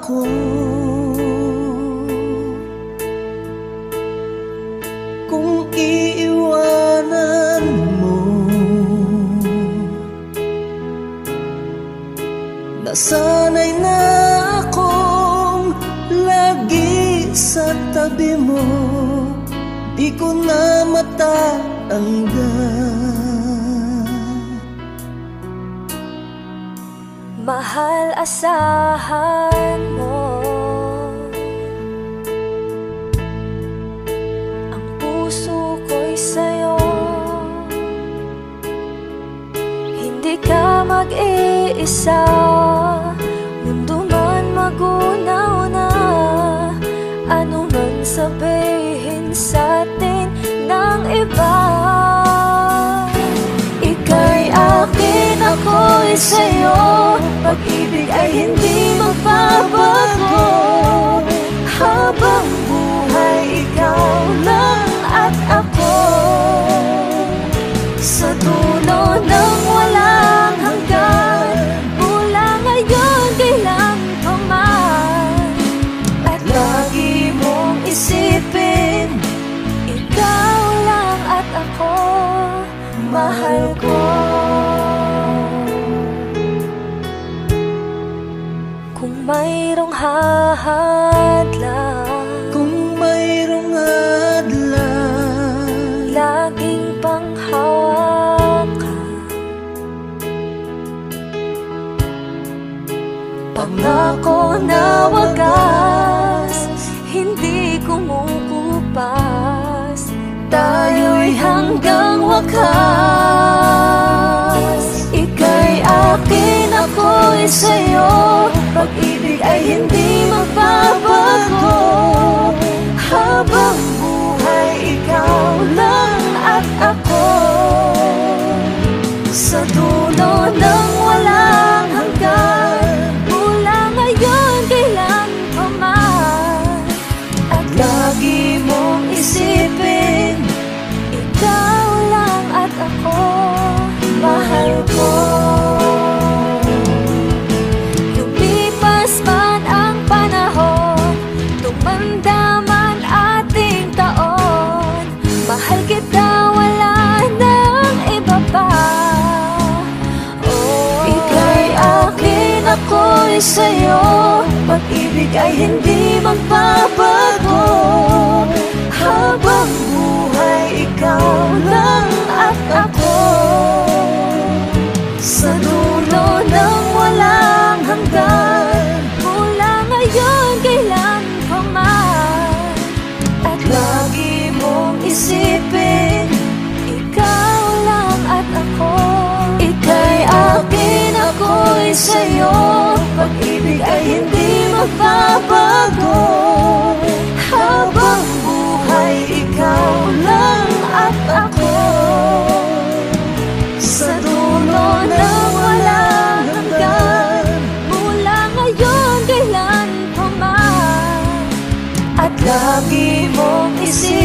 ako. Kung iiwanan mo, nasanay na akong lagi sa tabi mo, di ko na matatanggal. Mahal, asahan mo ang puso ko'y sa'yo. Hindi ka mag-iisa, mundo man magunaw na, ano man sabihin sa'tin ng iba. Ika'y akin, ako'y sa'yo, pag-ibig ay hindi magbabago. Habang buhay, ikaw lang at ako, sa dulo ng walang hanggan, mula ngayon kailan pa man. At lagi mong isipin, ikaw lang at ako, mahal ko. Kung mayroong hahadlang, Kung mayroong hadlang, laging panghawakan, pangako na wagas, hindi kumukupas, tayo'y hanggang wakas. Ika'y akin, ako'y sa'yo, pag-ibig ay hindi magbabago. Habang buhay, ikaw lang at ako, sa dulo ng walang hanggan, mula ngayon kailan pa man. At lagi mong isipin, ikaw lang at ako, mahal ko. Lumipas man ang panahon, tumanda man ating taon, mahal kita, wala nang iba pa. Oh, ika'y akin, ako'y sa'yo, pag-ibig ay hindi magbabago. Habang buhay, ikaw lang at ako, sa dulo ng walang hanggan, mula ngayon kailan pa man. At lagi mong isipin, ikaw lang at ako. Ika'y akin, ako'y sa'yo, pag-ibig ay hindi magbabago. Habang buhay, ikaw lang at ako, sa dulo ng walang hanggan, mula ngayon kailan pa man. At lagi mong isipin,